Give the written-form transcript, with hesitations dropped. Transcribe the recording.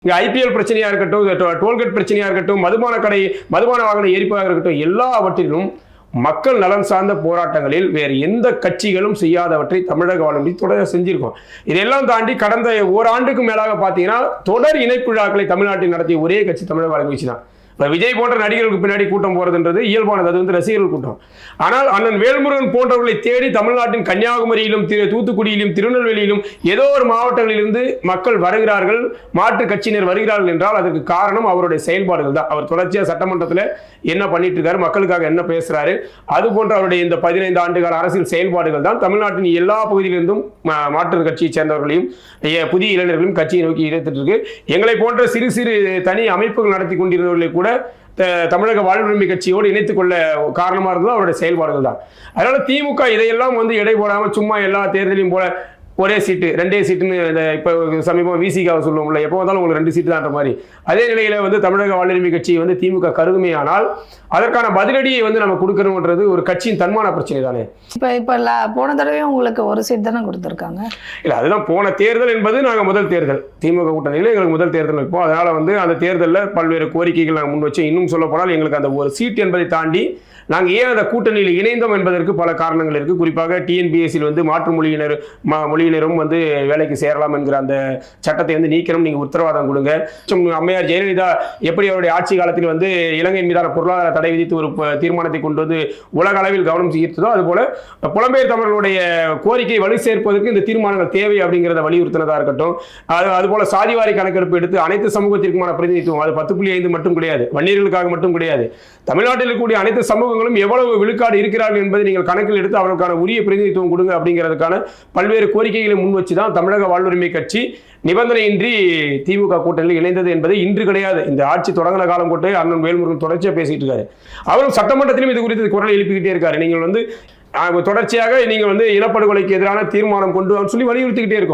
இங்கே ஐபிஎல் பிரச்சனையாக இருக்கட்டும், டோல்கேட் பிரச்சனையாக இருக்கட்டும், மதுபான வாகன எரிப்பாக இருக்கட்டும், எல்லாவற்றிலும் மக்கள் நலன் சார்ந்த போராட்டங்களில் வேறு எந்த கட்சிகளும் செய்யாதவற்றை தமிழக வாழ்க்கை தொடர் செஞ்சிருக்கோம். இதெல்லாம் தாண்டி கடந்த ஓராண்டுக்கு மேலாக பார்த்தீங்கன்னா தொடர் இணைப்புழாக்களை தமிழ்நாட்டில் நடத்திய ஒரே கட்சி தமிழக வாழ்க்கை தான். இப்போ விஜய் போன்ற நடிகர்களுக்கு பின்னாடி கூட்டம் போறதுன்றது இயல்பானது, அது வந்து ரசிகர்கள் கூட்டம். ஆனால் அண்ணன் வேல்முருகன் போன்றவர்களை தேடி தமிழ்நாட்டின் கன்னியாகுமரியிலும் தூத்துக்குடியிலும் திருநெல்வேலியிலும் ஏதோ ஒரு மாவட்டங்களிலிருந்து மக்கள் வருகிறார்கள், மாற்று கட்சியினர் வருகிறார்கள் என்றால் அதற்கு காரணம் அவருடைய செயல்பாடுகள் தான். அவர் தொடர்ச்சியாக சட்டமன்றத்தில் என்ன பண்ணிட்டு இருக்காரு, மக்களுக்காக என்ன பேசுறாரு, அது போன்ற அவருடைய இந்த 15 ஆண்டுகால அரசியல் செயல்பாடுகள் தான் தமிழ்நாட்டின் எல்லா பகுதியிலிருந்தும் மாற்று கட்சியை சேர்ந்தவர்களையும் புதிய இளைஞர்களையும் கட்சியை நோக்கி இழுத்துட்டு இருக்கு. எங்களை போன்ற சிறு சிறு தனி அமைப்புகள் நடத்தி கொண்டிருந்தவர்களை கூட தமிழக வாழ்வுரிமை கட்சியோடு இணைத்துக் கொள்ள காரணமாக இருந்தது அவருடைய செயல்பாடுகள் தான். அதனால திமுக இதையெல்லாம் வந்து எடை போடாமல் சும்மா எல்லா தேர்தலையும் போல ஒரே சீட்டு 2 சீட்டுன்னு இப்போ சமீபம் விசிகாவை சொல்லுவோம்ல, எப்போ வந்தாலும் உங்களுக்கு 2 சீட்டு தான் மாதிரி. அதே நிலையில வந்து தமிழக வாழ்வுரிமை கட்சியை வந்து திமுக கருதுமையானால் அதற்கான பதிலடியை வந்து நம்ம கொடுக்கணும்ன்றது ஒரு கட்சியின் தன்மான பிரச்சனை தானே. இப்போ போன தடவையும் உங்களுக்கு 1 சீட் தானே கொடுத்துருக்காங்க. இல்லை, அதுதான் போன தேர்தல் என்பது நாங்கள் முதல் தேர்தல், திமுக கூட்டணியில் எங்களுக்கு முதல் தேர்தல் வைப்போம். அதனால வந்து அந்த தேர்தலில் பல்வேறு கோரிக்கைகள் நாங்கள் முன் வச்சோம். இன்னும் சொல்ல போனால் எங்களுக்கு அந்த 1 சீட் என்பதை தாண்டி நாங்கள் ஏன் அந்த கூட்டணியில் இணைந்தோம் என்பதற்கு பல காரணங்கள் இருக்குது. குறிப்பாக டிஎன்பிஎஸ்சியில் வந்து மாற்று மொழியினரும் வந்து வேலைக்கு சேரலாம் என்கிற அந்த சட்டத்தை வந்து நீக்கணும், நீங்கள் உத்தரவாதம் கொடுங்க. அம்மையார் ஜெயலலிதா எப்படி அவருடைய ஆட்சி காலத்தில் வந்து இலங்கை மீதான பொருளாதார தடை விதித்து ஒரு தீர்மானத்தை கொண்டு வந்து உலக அளவில் கவனம் ஈர்த்ததோ, அதுபோல புலம்பெயர் தமிழர்களுடைய கோரிக்கை வலு சேர்ப்பதற்கு இந்த தீர்மானங்கள் தேவை அப்படிங்கிறத வலியுறுத்தினதாக இருக்கட்டும். அதுபோல சாதிவாரி கணக்கெடுப்பு எடுத்து அனைத்து சமூகத்திற்குமான பிரதிநிதித்துவம், அது 10.5 மட்டும் கிடையாது, வன்னியர்களுக்காக மட்டும் கிடையாது, தமிழ்நாட்டில் இருக்கக்கூடிய அனைத்து சமூகங்களும் எவ்வளவு விழுக்காடு இருக்கிறார்கள் என்பதை நீங்கள் கணக்கில் எடுத்து அவர்களுக்கான உரிய பிரதிநிதித்துவம் கொடுங்க அப்படிங்கிறதுக்கான பல்வேறு கோரிக்கைகளை முன் வச்சு தான் தமிழக வாழ்வுரிமை கட்சி நிபந்தனையின்றி திமுக கூட்டணியில் இணைந்தது என்பது இன்று கிடையாது. இந்த ஆட்சி தொடங்கின காலம் போட்டு அண்ணன் வேல்முருகன் தொடர்ச்சியாக பேசிட்டு இருக்காரு. அவரும் சட்டமன்றத்திலும் இது குறித்து குரல் எழுப்பிக்கிட்டே இருக்காரு. நீங்கள் வந்து தொடர்ச்சியாக நீங்கள் வந்து இனப்படுகொலைக்கு எதிரான தீர்மானம் கொண்டு சொல்லி வலியுறுத்திக்கிட்டே இருக்கும்.